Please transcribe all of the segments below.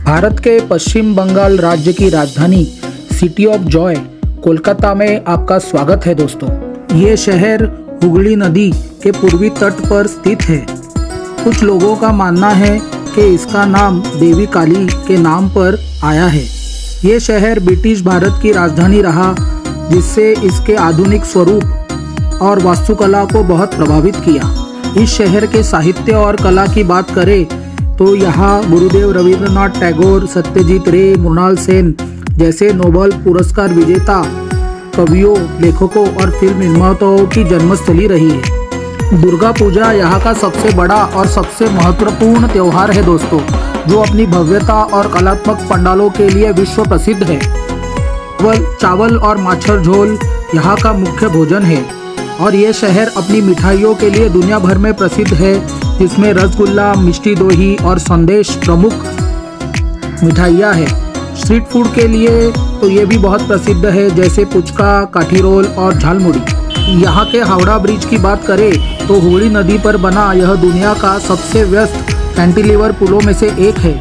भारत के पश्चिम बंगाल राज्य की राजधानी सिटी ऑफ जॉय कोलकाता में आपका स्वागत है दोस्तों। ये शहर हुगली नदी के पूर्वी तट पर स्थित है। कुछ लोगों का मानना है कि इसका नाम देवी काली के नाम पर आया है। ये शहर ब्रिटिश भारत की राजधानी रहा, जिससे इसके आधुनिक स्वरूप और वास्तुकला को बहुत प्रभावित किया। इस शहर के साहित्य और कला की बात करें तो यहाँ गुरुदेव रविंद्रनाथ टैगोर, सत्यजीत रे, मृणाल सेन जैसे नोबेल पुरस्कार विजेता कवियों, लेखकों और फिल्म निर्माताओं की जन्मस्थली रही है। दुर्गा पूजा यहाँ का सबसे बड़ा और सबसे महत्वपूर्ण त्यौहार है दोस्तों, जो अपनी भव्यता और कलात्मक पंडालों के लिए विश्व प्रसिद्ध है। चावल और माछर झोल यहाँ का मुख्य भोजन है और ये शहर अपनी मिठाइयों के लिए दुनिया भर में प्रसिद्ध है, जिसमें रसगुल्ला, मिष्टी दोही और संदेश प्रमुख मिठाइयाँ हैं। स्ट्रीट फूड के लिए तो ये भी बहुत प्रसिद्ध है, जैसे पुचका, काठी रोल और झालमुड़ी। यहाँ के हावड़ा ब्रिज की बात करें तो हुगली नदी पर बना यह दुनिया का सबसे व्यस्त कैंटिलीवर पुलों में से एक है।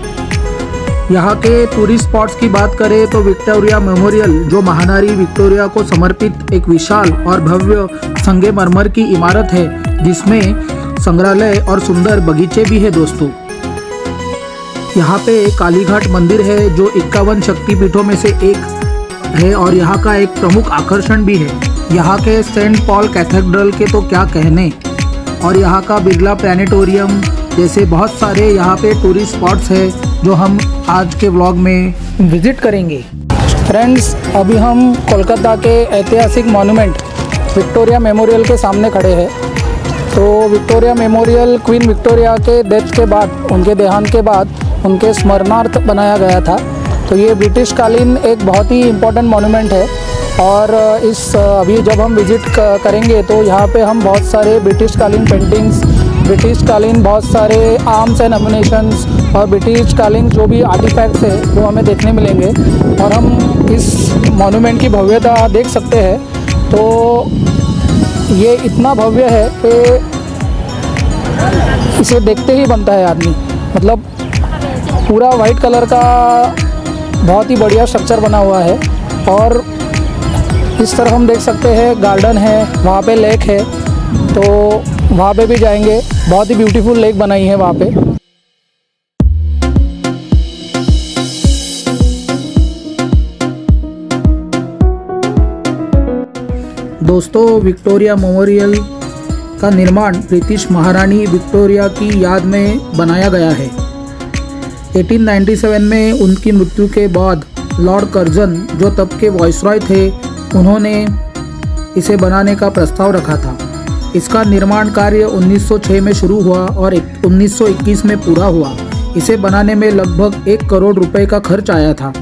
यहाँ के टूरिस्ट स्पॉट्स की बात करें तो विक्टोरिया मेमोरियल, जो महारानी विक्टोरिया को समर्पित एक विशाल और भव्य संगमरमर की इमारत है, जिसमें संग्रहालय और सुंदर बगीचे भी है दोस्तों। यहाँ पे कालीघाट मंदिर है, जो 51 शक्तिपीठों में से एक है और यहाँ का एक प्रमुख आकर्षण भी है। यहाँ के सेंट पॉल कैथेड्रल के तो क्या कहने, और यहाँ का बिरला प्लानिटोरियम जैसे बहुत सारे यहाँ पे टूरिस्ट स्पॉट्स है, जो हम आज के व्लॉग में विजिट करेंगे। फ्रेंड्स, अभी हम कोलकाता के ऐतिहासिक मॉन्यूमेंट विक्टोरिया मेमोरियल के सामने खड़े हैं। तो विक्टोरिया मेमोरियल क्वीन विक्टोरिया के डेथ के बाद, उनके देहांत के बाद उनके स्मरणार्थ बनाया गया था। तो ये ब्रिटिश कालीन एक बहुत ही इम्पोर्टेंट मॉन्यूमेंट है और अभी जब हम विज़िट करेंगे तो यहाँ पे हम बहुत सारे ब्रिटिश कालीन पेंटिंग्स, ब्रिटिश कालीन बहुत सारे आर्म्स एंड एम्युनिशंस और ब्रिटिश कालीन जो भी आर्टिफैक्ट्स है वो हमें देखने मिलेंगे और हम इस मॉन्यूमेंट की भव्यता देख सकते हैं। तो ये इतना भव्य है कि इसे देखते ही बनता है आदमी। मतलब पूरा वाइट कलर का बहुत ही बढ़िया स्ट्रक्चर बना हुआ है और इस तरफ हम देख सकते हैं गार्डन है, वहाँ पे लेक है, तो वहाँ पे भी जाएंगे। बहुत ही ब्यूटीफुल लेक बनाई है वहाँ पे। दोस्तों, विक्टोरिया मेमोरियल का निर्माण ब्रिटिश महारानी विक्टोरिया की याद में बनाया गया है। 1897 में उनकी मृत्यु के बाद लॉर्ड कर्जन, जो तब के वाइसरॉय थे, उन्होंने इसे बनाने का प्रस्ताव रखा था। इसका निर्माण कार्य 1906 में शुरू हुआ और 1921 में पूरा हुआ। इसे बनाने में लगभग 1 करोड़ रुपए का खर्च आया था।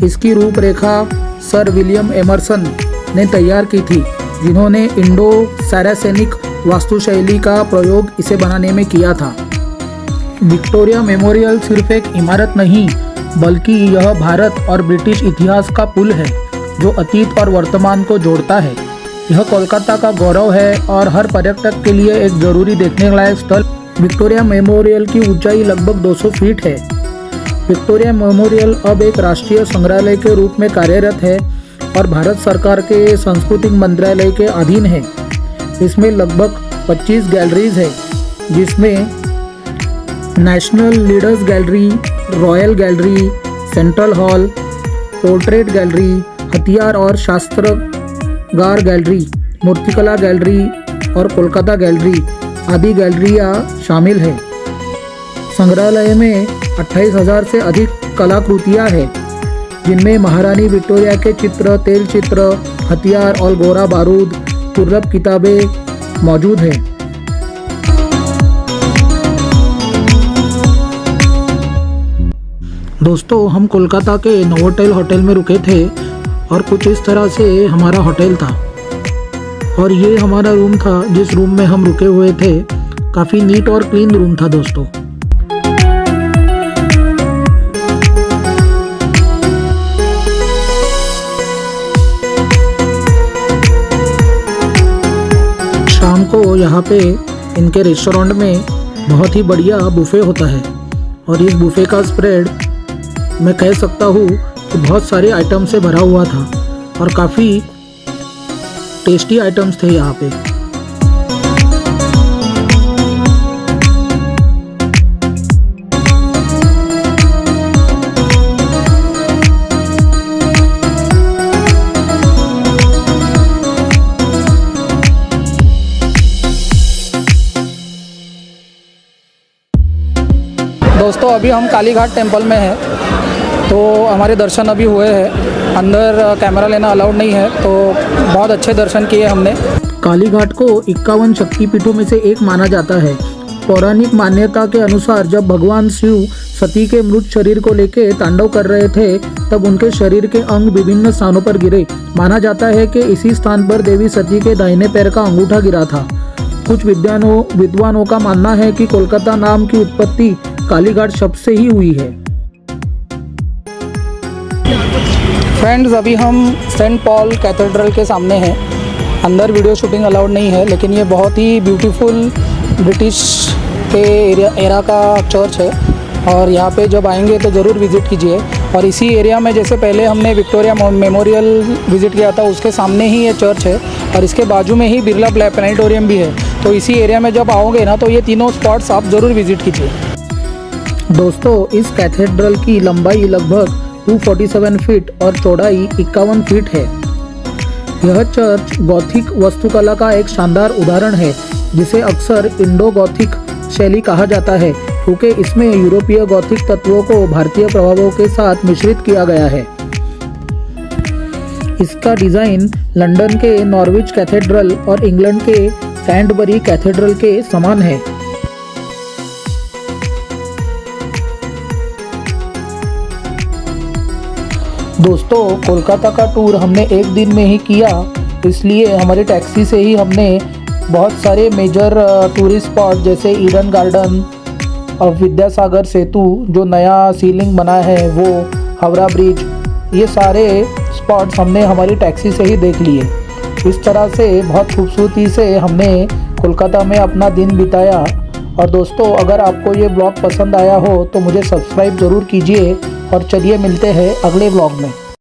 इसकी रूपरेखा सर विलियम एमर्सन ने तैयार की थी, जिन्होंने इंडो सैरासेनिक वास्तुशैली का प्रयोग इसे बनाने में किया था। विक्टोरिया मेमोरियल सिर्फ एक इमारत नहीं, बल्कि यह भारत और ब्रिटिश इतिहास का पुल है, जो अतीत और वर्तमान को जोड़ता है। यह कोलकाता का गौरव है और हर पर्यटक के लिए एक जरूरी देखने लायक स्थल। विक्टोरिया मेमोरियल की ऊंचाई लगभग 200 फीट है। विक्टोरिया मेमोरियल अब एक राष्ट्रीय संग्रहालय के रूप में कार्यरत है और भारत सरकार के सांस्कृतिक मंत्रालय के अधीन है। इसमें लगभग 25 गैलरीज है, जिसमें national leaders gallery, royal gallery, central hall, portrait gallery, हथियार और शास्त्रागार गैलरी, मूर्तिकला गैलरी और कोलकाता गैलरी आदि गैलरियाँ शामिल हैं। संग्रहालय में 28,000 से अधिक कलाकृतियाँ हैं, जिनमें महारानी विक्टोरिया के चित्र, तेल चित्र, हथियार और गोला बारूद, दुर्लभ किताबें मौजूद हैं। दोस्तों, हम कोलकाता के नोवोटेल होटल में रुके थे और कुछ इस तरह से हमारा होटल था और ये हमारा रूम था, जिस रूम में हम रुके हुए थे। काफ़ी नीट और क्लीन रूम था दोस्तों। शाम को यहाँ पे इनके रेस्टोरेंट में बहुत ही बढ़िया बुफे होता है और इस बुफे का स्प्रेड मैं कह सकता हूँ कि बहुत सारे आइटम से भरा हुआ था और काफ़ी टेस्टी आइटम्स थे यहाँ पे। दोस्तों अभी हम कालीघाट टेम्पल में हैं, तो हमारे दर्शन अभी हुए हैं। अंदर कैमरा लेना अलाउड नहीं है, तो बहुत अच्छे दर्शन किए हमने। कालीघाट को 51 शक्तिपीठों में से एक माना जाता है। पौराणिक मान्यता के अनुसार जब भगवान शिव सती के मृत शरीर को लेकर तांडव कर रहे थे, तब उनके शरीर के अंग विभिन्न स्थानों पर गिरे। माना जाता है कि इसी स्थान पर देवी सती के दाहिने पैर का अंगूठा गिरा था। कुछ विद्वानों का मानना है कि कोलकाता नाम की उत्पत्ति कालीघाट शब्द से ही हुई है। फ्रेंड्स अभी हम सेंट पॉल कैथेड्रल के सामने हैं। अंदर वीडियो शूटिंग अलाउड नहीं है, लेकिन ये बहुत ही ब्यूटीफुल ब्रिटिश के एरा का चर्च है और यहाँ पे जब आएंगे तो ज़रूर विज़िट कीजिए। और इसी एरिया में जैसे पहले हमने विक्टोरिया मेमोरियल विज़िट किया था, उसके सामने ही ये चर्च है और इसके बाजू में ही बिरला प्लैनेटोरियम भी है। तो इसी एरिया में जब आओगे ना, तो ये तीनों स्पॉट्स आप ज़रूर विज़िट कीजिए। दोस्तों इस कैथेड्रल की लंबाई लगभग 247 फीट और चौड़ाई 51 फीट है। यह चर्च गॉथिक वास्तुकला का एक शानदार उदाहरण है, जिसे अक्सर इंडो गॉथिक शैली कहा जाता है, क्योंकि इसमें यूरोपीय गॉथिक तत्वों को भारतीय प्रभावों के साथ मिश्रित किया गया है। इसका डिज़ाइन लंदन के नॉर्विच कैथेड्रल और इंग्लैंड के कैंटरबरी कैथेड्रल के समान है। दोस्तों कोलकाता का टूर हमने एक दिन में ही किया, इसलिए हमारी टैक्सी से ही हमने बहुत सारे मेजर टूरिस्ट स्पॉट जैसे ईडन गार्डन और विद्यासागर सेतु जो नया सीलिंग बना है, वो हावड़ा ब्रिज, ये सारे स्पॉट्स हमने हमारी टैक्सी से ही देख लिए। इस तरह से बहुत खूबसूरती से हमने कोलकाता में अपना दिन बिताया। और दोस्तों अगर आपको ये ब्लॉग पसंद आया हो तो मुझे सब्सक्राइब ज़रूर कीजिए और चलिए मिलते हैं अगले ब्लॉग में।